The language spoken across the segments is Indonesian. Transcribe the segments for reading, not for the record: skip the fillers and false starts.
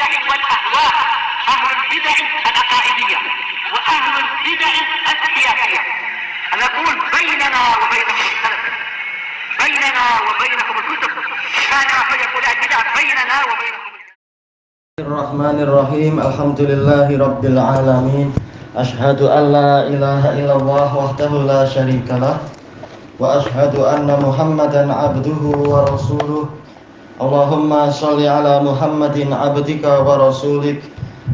البدع والأهواء، أهل البدع العقائدية وأهل البدع السياسية. نقول بيننا وبينكم السلف، بيننا وبينكم الكتب، كان فيقول البدع بيننا وبينكم. Bismillahirrahmanirrahim. Alhamdulillahi rabbil alamin. Asyhadu an la ilaha illallah wahdahu la syarikalah wa asyhadu anna Muhammadan abduhu wa rasuluh. Allahumma shalli ala Muhammadin abdika wa rasulik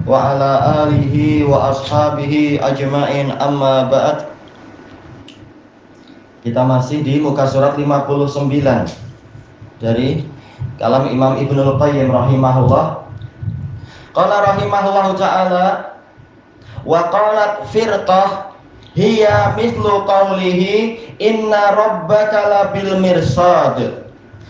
wa ala alihi wa ashabihi ajmain, amma ba'd. Kita masih di muka surat 59 dari kalam Imam Ibnul Qayyim rahimahullah. Qala rahimahullahu ta'ala wa qalat firqah hiya mithlu qawlihi inna rabbaka labil mirsad.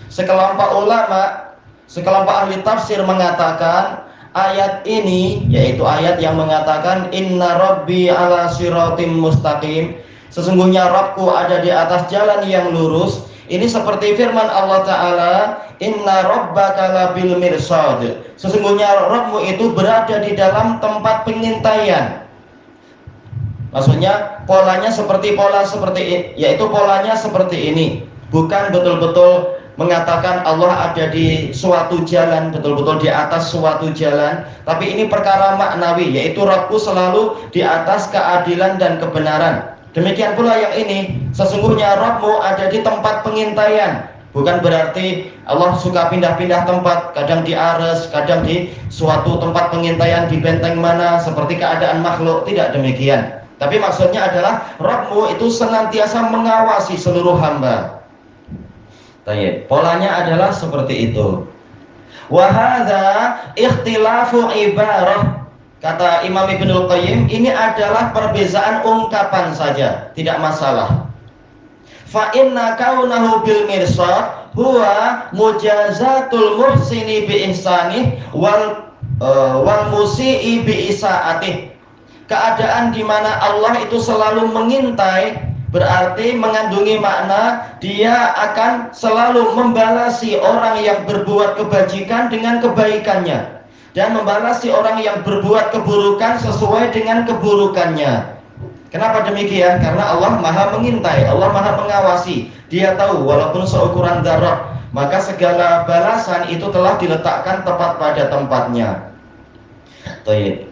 Sekelompok ulama, sekelompok ahli tafsir mengatakan ayat ini, yaitu ayat yang mengatakan inna rabbi ala siratim mustaqim, sesungguhnya Rabbku ada di atas jalan yang lurus. Ini seperti firman Allah Ta'ala, inna rabbaka labil mirsad, sesungguhnya Rabbmu itu berada di dalam tempat pengintaian. Maksudnya polanya seperti yaitu polanya seperti ini. Bukan betul-betul mengatakan Allah ada di suatu jalan, betul-betul di atas suatu jalan, tapi ini perkara maknawi, yaitu Rabbku selalu di atas keadilan dan kebenaran. Demikian pula yang ini, sesungguhnya Rabbmu ada di tempat pengintaian. Bukan berarti Allah suka pindah-pindah tempat, kadang di Ares, kadang di suatu tempat pengintaian di benteng mana, seperti keadaan makhluk. Tidak demikian. Tapi maksudnya adalah Rabbmu itu senantiasa mengawasi seluruh hamba. Baik, polanya adalah seperti itu. Wa hadza ikhtilafu ibarah. Kata Imam Ibnul Qayyim, ini adalah perbezaan ungkapan saja, tidak masalah. Fa inna kaunahu bil mirsad huwa mujazatul muhsini bi ihsanih wal musii bi isaatih. Keadaan di mana Allah itu selalu mengintai berarti mengandungi makna dia akan selalu membalasi orang yang berbuat kebajikan dengan kebaikannya dan membalasi orang yang berbuat keburukan sesuai dengan keburukannya. Kenapa demikian? Karena Allah Maha mengintai, Allah Maha mengawasi. Dia tahu walaupun seukuran dzarrah, maka segala balasan itu telah diletakkan tepat pada tempatnya. Baik.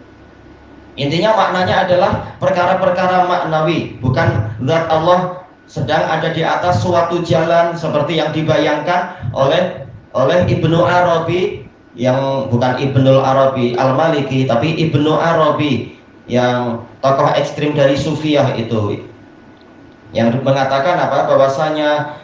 Intinya maknanya adalah perkara-perkara maknawi, bukan zat Allah sedang ada di atas suatu jalan seperti yang dibayangkan oleh Ibnu Arabi, yang bukan Ibnul Arabi Al-Maliki, tapi Ibnu Arabi, yang tokoh ekstrim dari Sufiyah itu, yang mengatakan bahwasanya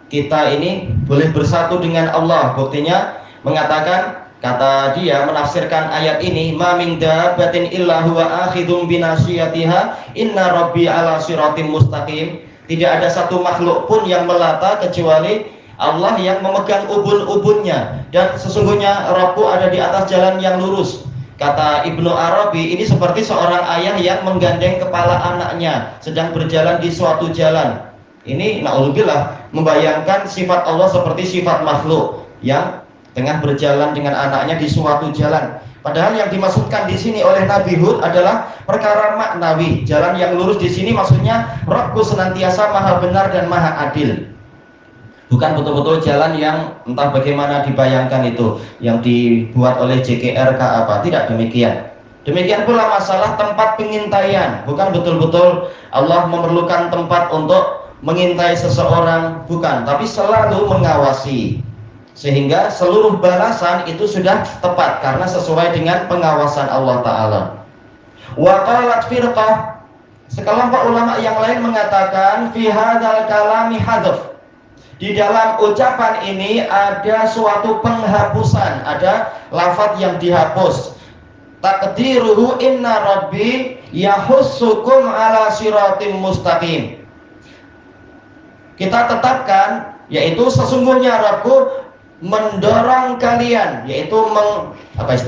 kita ini boleh bersatu dengan Allah. Buktinya mengatakan, kata dia menafsirkan ayat ini, ma min dabbatin illa huwa akhidum binasiyatiha inna rabbi ala siratim mustaqim. Tidak ada satu makhluk pun yang melata kecuali Allah yang memegang ubun-ubunnya, dan sesungguhnya Rabbku ada di atas jalan yang lurus. Kata Ibnu Arabi, ini seperti seorang ayah yang menggandeng kepala anaknya sedang berjalan di suatu jalan. Ini na'udzubillah membayangkan sifat Allah seperti sifat makhluk yang tengah berjalan dengan anaknya di suatu jalan. Padahal yang dimaksudkan di sini oleh Nabi Hud adalah perkara maknawi. Jalan yang lurus di sini maksudnya Rabbku senantiasa maha benar dan maha adil. Bukan betul-betul jalan yang entah bagaimana dibayangkan itu, yang dibuat oleh JKR apa, tidak demikian. Demikian pula masalah tempat pengintaian, bukan betul-betul Allah memerlukan tempat untuk mengintai seseorang, bukan, tapi selalu mengawasi, sehingga seluruh balasan itu sudah tepat karena sesuai dengan pengawasan Allah Ta'ala. Wa qalat firqah, sekelompok ulama yang lain mengatakan fi hadzal kalami hadzaf. Di dalam ucapan ini ada suatu penghapusan, ada lafaz yang dihapus. Taqdiruhu inna rabbi yahussukum ala siratim mustaqim. Kita tetapkan, yaitu sesungguhnya Rabbku mendorong kalian, yaitu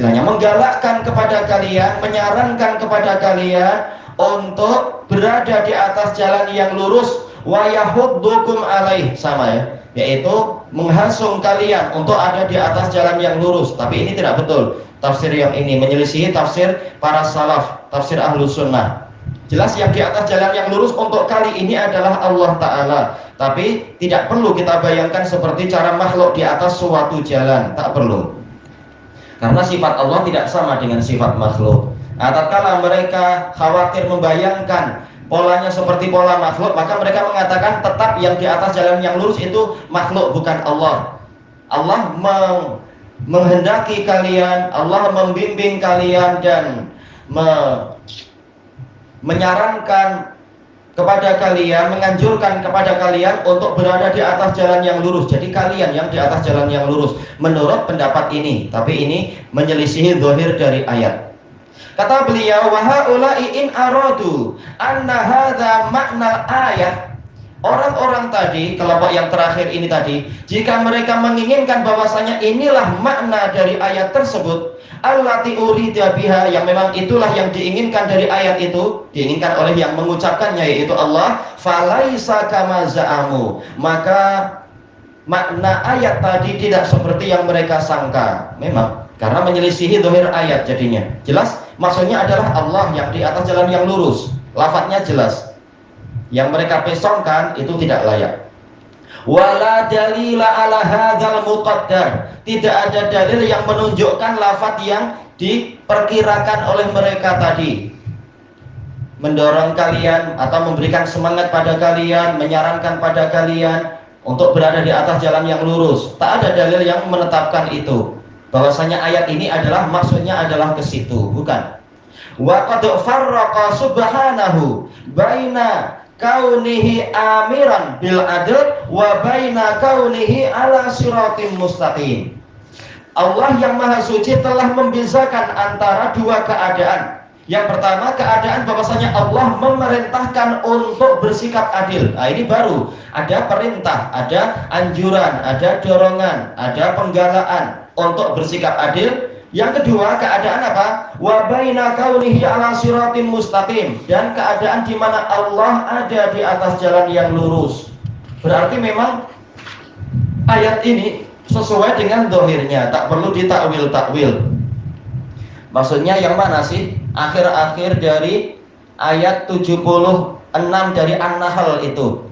menggalakkan kepada kalian, menyarankan kepada kalian untuk berada di atas jalan yang lurus. Wa yahuddukum alaih, sama ya. yaitu menghasung kalian untuk ada di atas jalan yang lurus. Tapi ini tidak betul. Tafsir yang ini menyelisihi tafsir para salaf, tafsir Ahlus Sunnah. Jelas yang di atas jalan yang lurus untuk kali ini adalah Allah Ta'ala. Tapi tidak perlu kita bayangkan seperti cara makhluk di atas suatu jalan. Tak perlu. Karena sifat Allah tidak sama dengan sifat makhluk. Tatkala mereka khawatir membayangkan polanya seperti pola makhluk, maka mereka mengatakan tetap yang di atas jalan yang lurus itu makhluk, bukan Allah. Allah menghendaki kalian, Allah membimbing kalian dan menyarankan kepada kalian, menganjurkan kepada kalian untuk berada di atas jalan yang lurus. Jadi kalian yang di atas jalan yang lurus menurut pendapat ini, tapi ini menyelisihi zahir dari ayat. Kata beliau, wa haula'i in aradu anna hadza makna ayat. Orang-orang tadi, kelompok yang terakhir ini tadi, jika mereka menginginkan bahwasanya inilah makna dari ayat tersebut, allati urida biha, yang memang itulah yang diinginkan dari ayat itu, diinginkan oleh yang mengucapkannya yaitu Allah, falaisa kama za'amu, maka makna ayat tadi tidak seperti yang mereka sangka. Memang karena menyelisihi zahir ayat jadinya. Jelas maksudnya adalah Allah yang di atas jalan yang lurus. Lafadznya jelas. Yang mereka pesongkan itu tidak layak. Wala dalila ala hadzal muqaddar. Tidak ada dalil yang menunjukkan lafadz yang diperkirakan oleh mereka tadi. Mendorong kalian atau memberikan semangat pada kalian, menyarankan pada kalian untuk berada di atas jalan yang lurus. Tak ada dalil yang menetapkan itu. Bahwasanya ayat ini adalah maksudnya adalah ke situ, bukan. Wa qad farraqa subhanahu baina kaunihi amiran bil adl wa baina kaunihi ala siratim mustaqim. Allah yang Maha Suci telah membezakan antara dua keadaan. Yang pertama, keadaan bahwasanya Allah memerintahkan untuk bersikap adil. Nah, ini baru ada perintah, ada anjuran, ada dorongan, ada penggalaan untuk bersikap adil. Yang kedua, keadaan apa? Wa baina kaunihi ala siratim mustaqim, dan keadaan di mana Allah ada di atas jalan yang lurus. Berarti memang ayat ini sesuai dengan zahirnya, tak perlu ditakwil-takwil. Maksudnya yang mana sih? Akhir-akhir dari ayat 76 dari An-Nahl itu.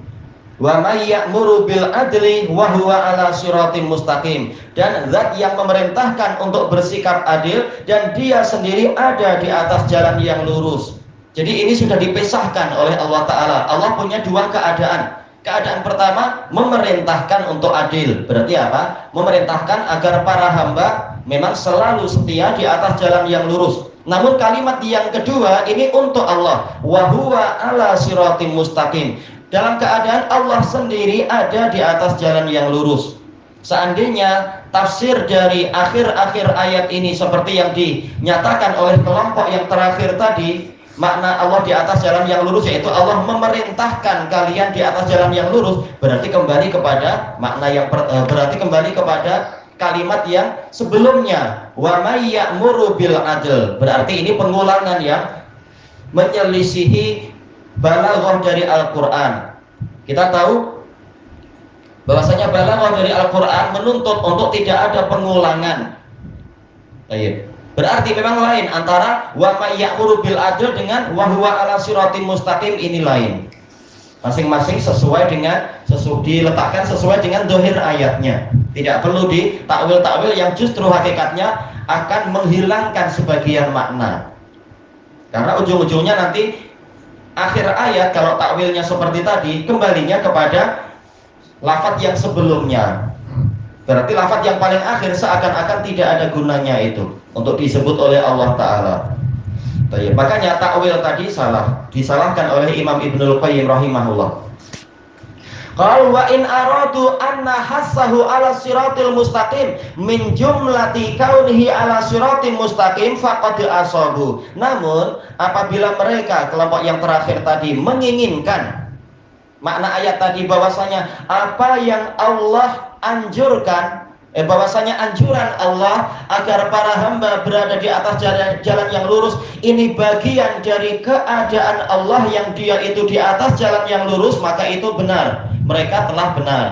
Wa may ya'muru bil adli wa huwa ala siratim mustaqim, dan zat yang memerintahkan untuk bersikap adil dan dia sendiri ada di atas jalan yang lurus. Jadi ini sudah dipisahkan oleh Allah Ta'ala. Allah punya dua keadaan. Keadaan pertama, memerintahkan untuk adil. Berarti apa? Memerintahkan agar para hamba memang selalu setia di atas jalan yang lurus. Namun kalimat yang kedua ini untuk Allah, wa huwa ala siratim mustaqim, dalam keadaan Allah sendiri ada di atas jalan yang lurus. Seandainya tafsir dari akhir-akhir ayat ini seperti yang dinyatakan oleh kelompok yang terakhir tadi, makna Allah di atas jalan yang lurus yaitu Allah memerintahkan kalian di atas jalan yang lurus, berarti kembali kepada makna yang berarti kembali kepada kalimat yang sebelumnya, wa may ya'muru bil adl. Berarti ini pengulangan yang menyelisihi balaghah dari Al-Qur'an. Kita tahu bahwasanya balaghah dari Al-Qur'an menuntut untuk tidak ada pengulangan. Baik. Berarti memang lain antara wa may ya'muru bil adl dengan wa huwa ala siratim mustaqim, ini lain. Masing-masing sesuai dengan diletakkan sesuai dengan zahir ayatnya. Tidak perlu ditakwil-takwil yang justru hakikatnya akan menghilangkan sebagian makna. Karena ujung-ujungnya nanti akhir ayat kalau takwilnya seperti tadi kembalinya kepada lafadz yang sebelumnya. Berarti lafadz yang paling akhir seakan-akan tidak ada gunanya itu untuk disebut oleh Allah Ta'ala. Makanya takwil tadi salah, disalahkan oleh Imam Ibnul Qayyim rahimahullah. Qal wa in aradu anna hassahu ala siratil mustaqim min jumlati kaunihi ala siratil mustaqim faqad asabu. Namun apabila mereka kelompok yang terakhir tadi menginginkan makna ayat tadi bahwasanya apa yang Allah anjurkan, bahwasanya anjuran Allah agar para hamba berada di atas jalan yang lurus ini bagian dari keadaan Allah yang dia itu di atas jalan yang lurus, maka itu benar, mereka telah benar.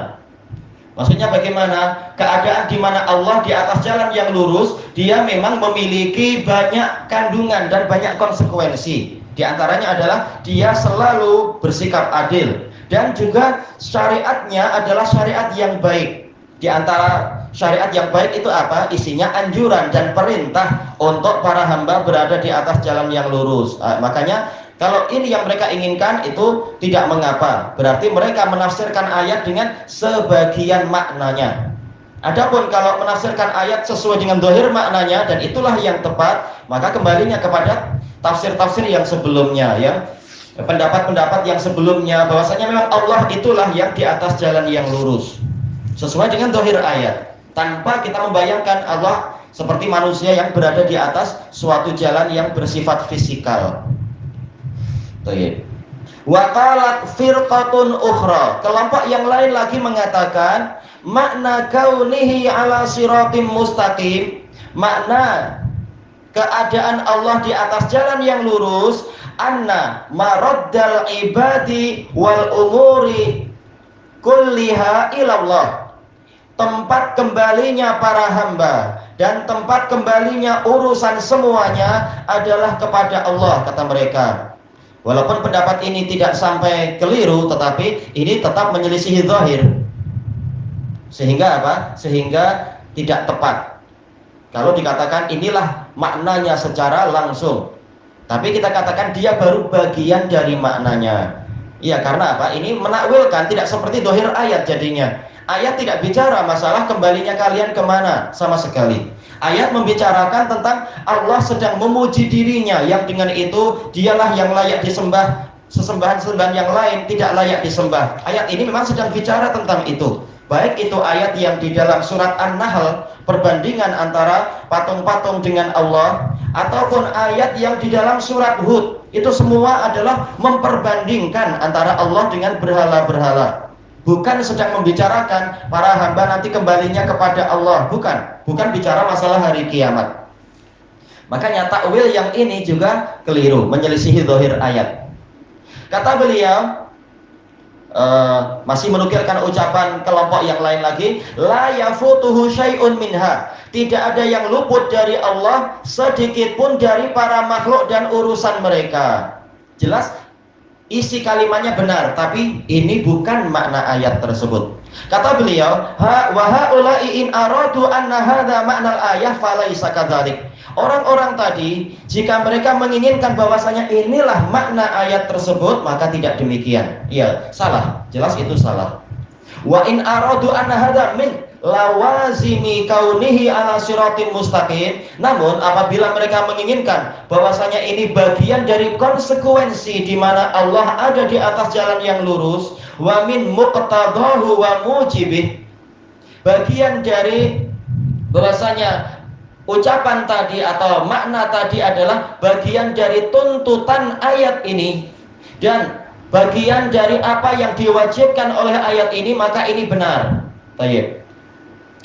Maksudnya bagaimana? Keadaan di mana Allah di atas jalan yang lurus, dia memang memiliki banyak kandungan dan banyak konsekuensi. Di antaranya adalah dia selalu bersikap adil, dan juga syariatnya adalah syariat yang baik. Di antara syariat yang baik itu apa? Isinya anjuran dan perintah untuk para hamba berada di atas jalan yang lurus. Makanya kalau ini yang mereka inginkan itu tidak mengapa. Berarti mereka menafsirkan ayat dengan sebagian maknanya. Adapun kalau menafsirkan ayat sesuai dengan zahir maknanya, dan itulah yang tepat, maka kembalinya kepada tafsir-tafsir yang sebelumnya, ya. Pendapat-pendapat yang sebelumnya bahwasanya memang Allah itulah yang di atas jalan yang lurus sesuai dengan zahir ayat, tanpa kita membayangkan Allah seperti manusia yang berada di atas suatu jalan yang bersifat fisikal. Wa qalat firqatun ukhra, kelompok yang lain lagi mengatakan makna kaunihi ala siratim mustaqim, makna keadaan Allah di atas jalan yang lurus, anna maraddal ibadi wal umuri kulliha ilallah, tempat kembalinya para hamba dan tempat kembalinya urusan semuanya adalah kepada Allah, kata mereka. Walaupun pendapat ini tidak sampai keliru, tetapi ini tetap menyelisihi zahir. Sehingga apa? Sehingga tidak tepat kalau dikatakan inilah maknanya secara langsung. Tapi kita katakan dia baru bagian dari maknanya. Iya, karena apa? Ini menakwilkan, tidak seperti zahir ayat jadinya. Ayat tidak bicara masalah kembalinya kalian kemana sama sekali. Ayat membicarakan tentang Allah sedang memuji dirinya, yang dengan itu dialah yang layak disembah, sesembahan-sembahan yang lain tidak layak disembah. Ayat ini memang sedang bicara tentang itu. Baik itu ayat yang di dalam surat An-Nahl, perbandingan antara patung-patung dengan Allah, ataupun ayat yang di dalam surat Hud, itu semua adalah memperbandingkan antara Allah dengan berhala-berhala. Bukan sedang membicarakan para hamba nanti kembalinya kepada Allah, bukan bicara masalah hari kiamat. Makanya takwil yang ini juga keliru, menyelisihi zahir ayat. Kata beliau, masih menukilkan ucapan kelompok yang lain lagi, la yafutuhu syai'un minha, tidak ada yang luput dari Allah sedikit pun dari para makhluk dan urusan mereka. Jelas isi kalimatnya benar, tapi ini bukan makna ayat tersebut. Kata beliau, wa haula'i in aradu anna hadza ma'nal ayah falaisa kadzalik. Orang-orang tadi, jika mereka menginginkan bahwasanya inilah makna ayat tersebut, maka tidak demikian. Iya, salah. Jelas itu salah. Wa in aradu anna hadza min lawazimi kaunihi ala siratim mustaqim. Namun apabila mereka menginginkan bahwasanya ini bagian dari konsekuensi di mana Allah ada di atas jalan yang lurus, wa min muqtadahu wa mujibih, bagian dari bahwasanya ucapan tadi atau makna tadi adalah bagian dari tuntutan ayat ini dan bagian dari apa yang diwajibkan oleh ayat ini, maka ini benar. Baik.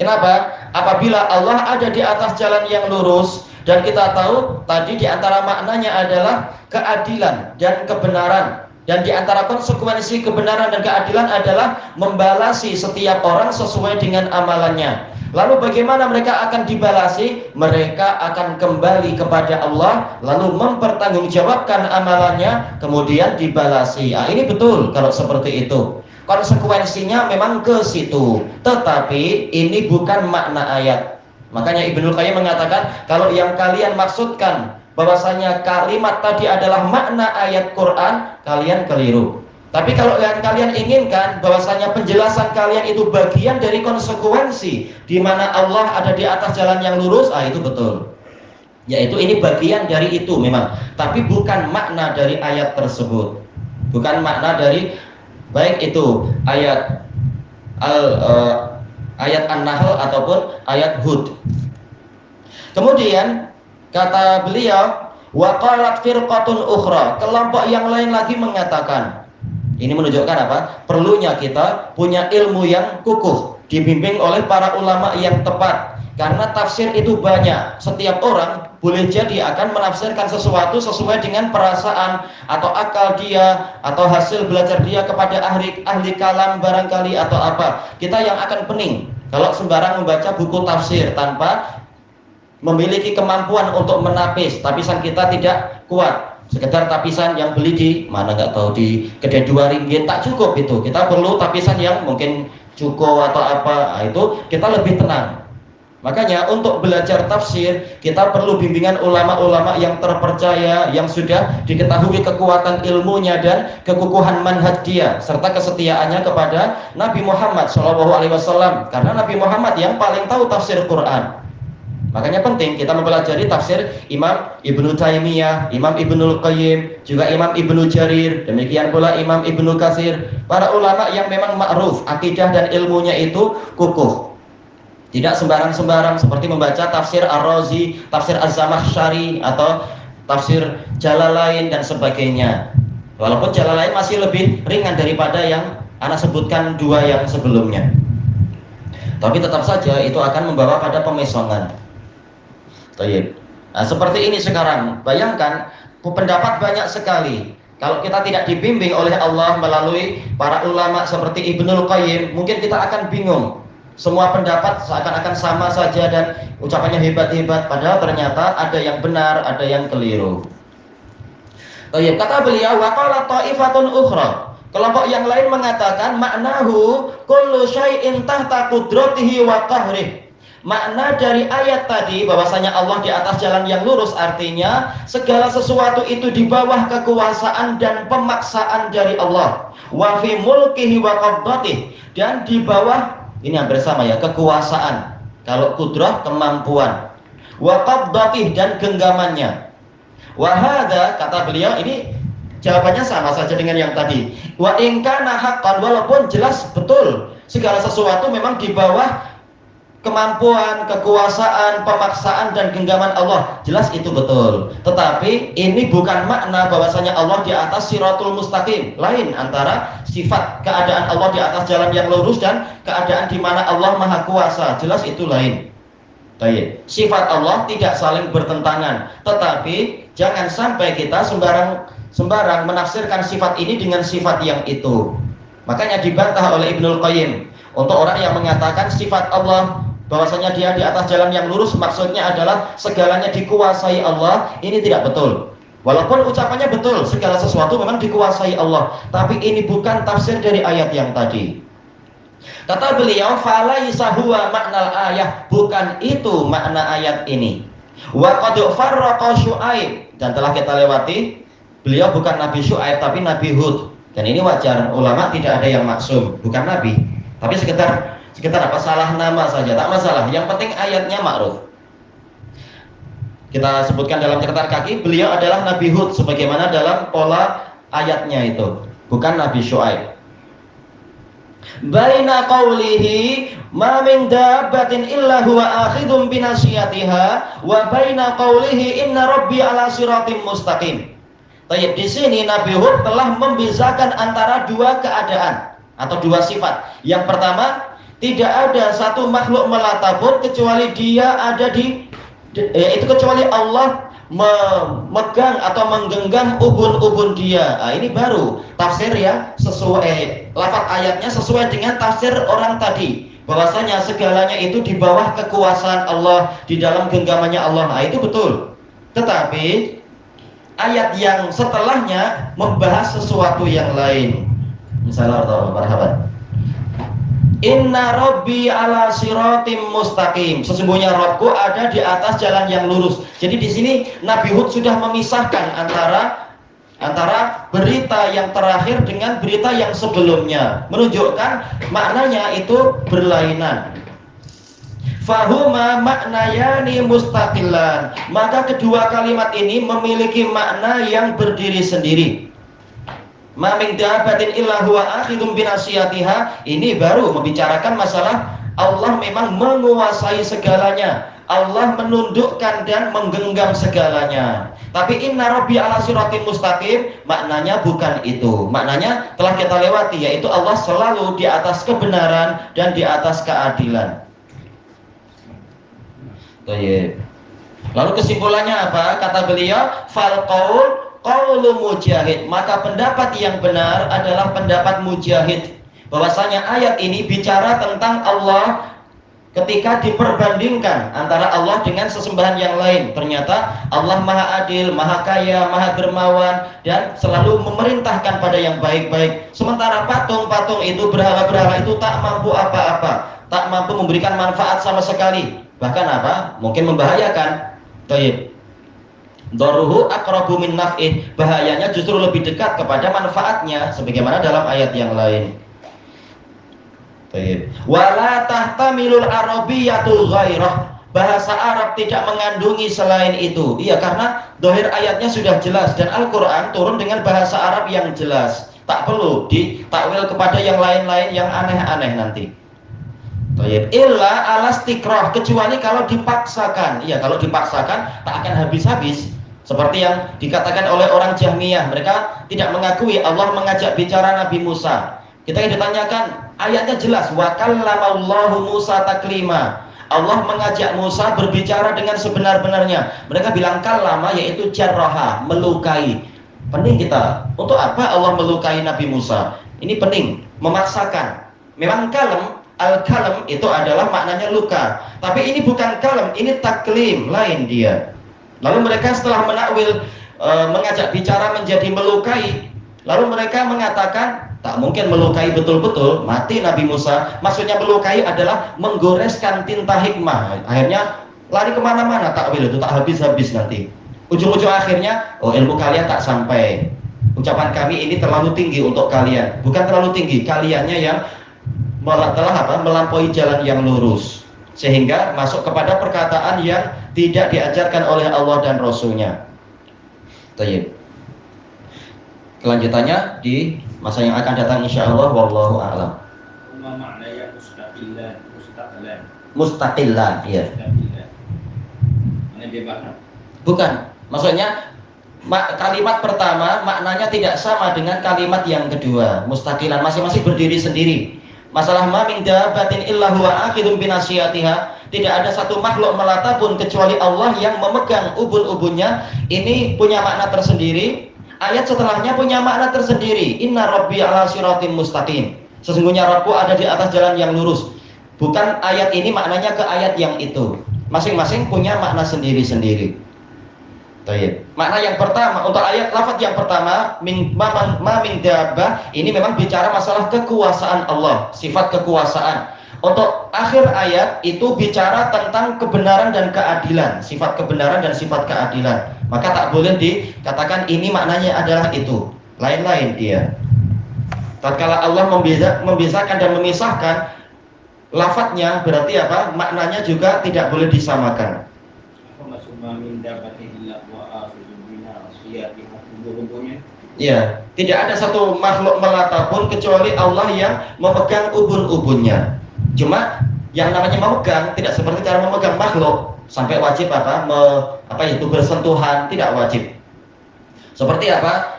Kenapa? Apabila Allah ada di atas jalan yang lurus, dan kita tahu tadi di antara maknanya adalah keadilan dan kebenaran, dan di antara konsekuensi kebenaran dan keadilan adalah membalasi setiap orang sesuai dengan amalannya. Lalu bagaimana mereka akan dibalasi? Mereka akan kembali kepada Allah, lalu mempertanggungjawabkan amalannya, kemudian dibalasi. Ini betul kalau seperti itu. Konsekuensinya memang ke situ, tetapi ini bukan makna ayat. Makanya Ibnu Qayyim mengatakan, kalau yang kalian maksudkan bahwasanya kalimat tadi adalah makna ayat Quran, kalian keliru. Tapi kalau yang kalian inginkan bahwasanya penjelasan kalian itu bagian dari konsekuensi di mana Allah ada di atas jalan yang lurus, itu betul. Yaitu ini bagian dari itu memang, tapi bukan makna dari ayat tersebut. Bukan makna dari baik itu ayat ayat An-Nahl ataupun ayat Hud. Kemudian kata beliau, wa qalat firqatun ukhra, kelompok yang lain lagi mengatakan. Ini menunjukkan apa? Perlunya kita punya ilmu yang kukuh, dibimbing oleh para ulama yang tepat, Karena tafsir itu banyak. Setiap orang boleh jadi akan menafsirkan sesuatu sesuai dengan perasaan atau akal dia atau hasil belajar dia kepada ahli kalam barangkali atau apa. Kita yang akan pening kalau sembarang membaca buku tafsir tanpa memiliki kemampuan untuk menapis. Tapisan kita tidak kuat. Sekedar tapisan yang beli di mana nggak tahu, di kedai 2 ringgit tak cukup itu. Kita perlu tapisan yang mungkin cukup atau apa. Nah, itu kita lebih tenang. Makanya untuk belajar tafsir kita perlu bimbingan ulama-ulama yang terpercaya, yang sudah diketahui kekuatan ilmunya dan kekukuhan manhaj dia serta kesetiaannya kepada Nabi Muhammad SAW. Karena Nabi Muhammad yang paling tahu tafsir Quran. Makanya penting kita mempelajari tafsir Imam Ibnu Taimiyah, Imam Ibnul Qayyim, juga Imam Ibnu Jarir, demikian pula Imam Ibnu Katsir. Para ulama yang memang ma'ruf akidah dan ilmunya itu kukuh. Tidak sembarang-sembarang seperti membaca tafsir Ar-Razi, tafsir Az-Zamakhsyari atau tafsir Jalalain dan sebagainya. Walaupun Jalalain masih lebih ringan daripada yang anak sebutkan 2 yang sebelumnya. Tapi tetap saja itu akan membawa pada pemesongan. Nah, seperti ini sekarang. Bayangkan pendapat banyak sekali. Kalau kita tidak dibimbing oleh Allah melalui para ulama seperti Ibnul Qayyim, mungkin kita akan bingung. Semua pendapat seakan-akan sama saja dan ucapannya hebat-hebat, padahal ternyata ada yang benar, ada yang keliru. Kata beliau, waqala ta'ifatun ukhra. Kelompok yang lain mengatakan maknahu kullu syai'in tahta qudratihi wa qahrih. Makna dari ayat tadi bahwasanya Allah di atas jalan yang lurus artinya segala sesuatu itu di bawah kekuasaan dan pemaksaan dari Allah. Wa fi mulkihi wa qabdatihi, dan di bawah, ini hampir sama ya, kekuasaan. Kalau kudrah kemampuan. Wa qabdatih, dan genggamannya. Wa hadza, kata beliau, ini jawabannya sama saja dengan yang tadi. Wa in kana haqqan, walaupun jelas betul segala sesuatu memang di bawah kemampuan, kekuasaan, pemaksaan dan genggaman Allah. Jelas itu betul. Tetapi ini bukan makna bahwasanya Allah di atas siratul mustaqim. Lain antara sifat keadaan Allah di atas jalan yang lurus dan keadaan di mana Allah Maha Kuasa. Jelas itu lain. Baik. Sifat Allah tidak saling bertentangan. Tetapi jangan sampai kita sembarang menafsirkan sifat ini dengan sifat yang itu. Makanya dibantah oleh Ibnul Qayyim. Untuk orang yang mengatakan sifat Allah bahwasanya dia di atas jalan yang lurus, maksudnya adalah segalanya dikuasai Allah, ini tidak betul. Walaupun ucapannya betul, segala sesuatu memang dikuasai Allah, tapi ini bukan tafsir dari ayat yang tadi. Kata beliau, falaisa huwa maknal ayah, bukan itu makna ayat ini. Wa qad farraqa Syuaib, dan telah kita lewati, beliau bukan Nabi Syuaib tapi Nabi Hud. Dan ini wajar, ulama tidak ada yang maksum, bukan nabi. Tapi sekitar apa, salah nama saja, tak masalah. Yang penting ayatnya ma'ruf. Kita sebutkan dalam catatan kaki, beliau adalah Nabi Hud sebagaimana dalam pola ayatnya itu, bukan Nabi Syuaib. Baina qawlihi ma min dabbatin illa huwa akhidun binasiyatiha wa baina qawlihi inna rabbi ala siratim mustaqim. Baik, di sini Nabi Hud telah membezakan antara 2 keadaan atau 2 sifat. Yang pertama, tidak ada satu makhluk melata pun kecuali dia ada kecuali Allah memegang atau menggenggam ubun-ubun dia. Nah, ini baru tafsir ya, sesuai lafaz ayatnya sesuai dengan tafsir orang tadi, bahwasanya segalanya itu di bawah kekuasaan Allah, di dalam genggamannya Allah. Nah, itu betul. Tetapi ayat yang setelahnya membahas sesuatu yang lain. Misalnya atau marhaban. Inna rabbi ala siratim mustaqim. Sesungguhnya Rabbku ada di atas jalan yang lurus. Jadi di sini Nabi Hud sudah memisahkan antara berita yang terakhir dengan berita yang sebelumnya, menunjukkan maknanya itu berlainan. Fahuma maknayani mustaqillan. Maka kedua kalimat ini memiliki makna yang berdiri sendiri. Ma min dabbatin illa huwa akhidun binasiyatiha, ini baru membicarakan masalah Allah memang menguasai segalanya, Allah menundukkan dan menggenggam segalanya. Tapi inna rabbi ala siratim mustaqim, maknanya bukan itu. Maknanya telah kita lewati, yaitu Allah selalu di atas kebenaran dan di atas keadilan. Baik. Lalu kesimpulannya apa? Kata beliau, fal qaulu mujahid. Maka pendapat yang benar adalah pendapat mujahid. Bahwasanya ayat ini bicara tentang Allah ketika diperbandingkan antara Allah dengan sesembahan yang lain. Ternyata Allah Maha Adil, Maha Kaya, Maha Dermawan, dan selalu memerintahkan pada yang baik-baik. Sementara patung-patung itu, berhala-berhala itu tak mampu apa-apa, tak mampu memberikan manfaat sama sekali. Bahkan apa? Mungkin membahayakan. Baik. Daruhu aqrabu min naf'ih. Bahayanya justru lebih dekat kepada manfaatnya, sebagaimana dalam ayat yang lain. Baik. Wala tahtamilul arabiyatul ghairah. Bahasa Arab tidak mengandungi selain itu. Iya, karena dohir ayatnya sudah jelas dan Al-Quran turun dengan bahasa Arab yang jelas. Tak perlu ditakwil kepada yang lain-lain yang aneh-aneh nanti. Baik. Illa alastikrah, kecuali kalau dipaksakan. Iya, kalau dipaksakan tak akan habis-habis. Seperti yang dikatakan oleh orang Jahmiyah, mereka tidak mengakui Allah mengajak bicara Nabi Musa. Kita ditanyakan, ayatnya jelas, wa kallamallahu Musa taklima. Allah mengajak Musa berbicara dengan sebenar-benarnya. Mereka bilang kallama, yaitu jarraha, melukai. Pening kita. Untuk apa Allah melukai Nabi Musa? Ini pening, memaksakan. Memang kalem, al-kalam itu adalah maknanya luka. Tapi ini bukan kalam, ini taklim, lain dia. Lalu mereka setelah menakwil mengajak bicara menjadi melukai, lalu mereka mengatakan tak mungkin melukai betul-betul, mati Nabi Musa. Maksudnya melukai adalah menggoreskan tinta hikmah. Akhirnya lari kemana-mana takwil itu, tak habis-habis nanti. Ujung-ujung akhirnya, oh ilmu kalian tak sampai. Ucapan kami ini terlalu tinggi untuk kalian. Bukan terlalu tinggi, kaliannya yang telah melampaui jalan yang lurus, sehingga masuk kepada perkataan yang tidak diajarkan oleh Allah dan Rasulnya. Tayyib. Kelanjutannya di masa yang akan datang insyaallah, wallahu a'lam. Maknanya mustaqillan. Mustaqillan, iya. Mana bebas? Bukan. Maksudnya kalimat pertama maknanya tidak sama dengan kalimat yang kedua. Mustaqilan, masing-masing berdiri sendiri. Masalah ma min dabbatin illa huwa akhidun binasiyatiha. Tidak ada satu makhluk melata pun kecuali Allah yang memegang ubun-ubunnya. Ini punya makna tersendiri. Ayat setelahnya punya makna tersendiri. Inna rabbi ala siratim mustaqim. Sesungguhnya Rabbku ada di atas jalan yang lurus. Bukan ayat ini maknanya ke ayat yang itu. Masing-masing punya makna sendiri-sendiri. Baik. Makna yang pertama untuk ayat lafaz yang pertama ma min dabbah ini memang bicara masalah kekuasaan Allah, sifat kekuasaan. Untuk akhir ayat itu bicara tentang kebenaran dan keadilan, sifat kebenaran dan sifat keadilan. Maka tak boleh dikatakan ini maknanya adalah itu. Lain-lain dia. Tatkala Allah membedakan dan memisahkan lafadznya, berarti apa? Maknanya juga tidak boleh disamakan. Apa maksud min dabbatin illa wa akhidun binasiyatiha? Ya, tidak ada satu makhluk melata pun kecuali Allah yang memegang ubun-ubunnya. Cuma yang namanya memegang tidak seperti cara memegang makhluk sampai wajib itu bersentuhan, tidak wajib. Seperti apa?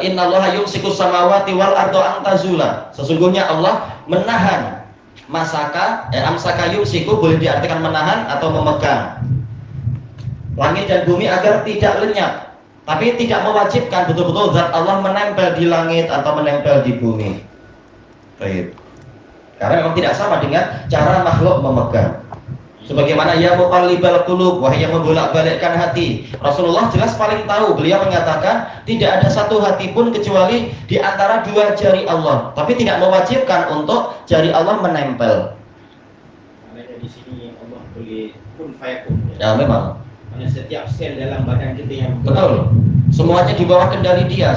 Innallaha yumsikus samawati wal arda an tazula. Sesungguhnya Allah menahan amsaka yumsiku boleh diartikan menahan atau memegang langit dan bumi agar tidak lenyap. Tapi tidak mewajibkan betul-betul zat Allah menempel di langit atau menempel di bumi. Baik. Karena memang tidak sama dengan cara makhluk memegang. Sebagaimana ya muqallibal qulub, wahai yang membolak-balikkan hati. Rasulullah jelas paling tahu, beliau mengatakan tidak ada satu hati pun kecuali di antara dua jari Allah, tapi tidak mewajibkan untuk jari Allah menempel. Karena di sini Allah boleh kun fayakun. Ya memang. Karena setiap sel dalam badan kita yang betul. Semuanya di bawah kendali dia.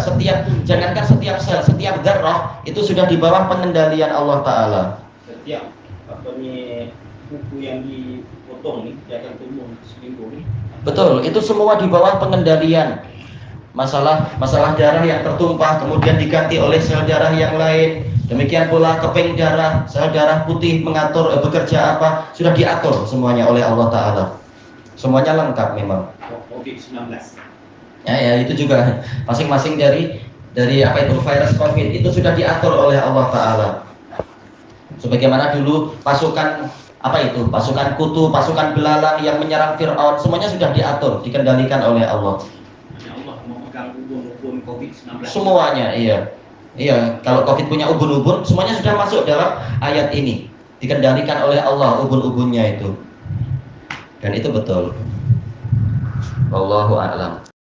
Jangankan setiap sel, setiap dzarrah itu sudah di bawah pengendalian Allah Ta'ala. Setiap buku yang dipotong nih, dia akan tumbuh seminggu nih. Betul, itu semua di bawah pengendalian. Masalah darah yang tertumpah kemudian diganti oleh sel darah yang lain. Demikian pula keping darah, sel darah putih mengatur bekerja apa, sudah diatur semuanya oleh Allah Ta'ala. Semuanya lengkap memang. COVID-19. Ya itu juga masing-masing dari virus COVID itu sudah diatur oleh Allah Ta'ala. Sebagaimana dulu pasukan Apa itu? Pasukan kutu, pasukan belalang yang menyerang Fir'aun, semuanya sudah diatur, dikendalikan oleh Allah. Hanya Allah memegang ubun-ubun COVID-19. Semuanya, iya. Iya, kalau Covid punya ubun-ubun, semuanya sudah masuk dalam ayat ini. Dikendalikan oleh Allah ubun-ubunnya itu. Dan itu betul. Wallahu a'lam.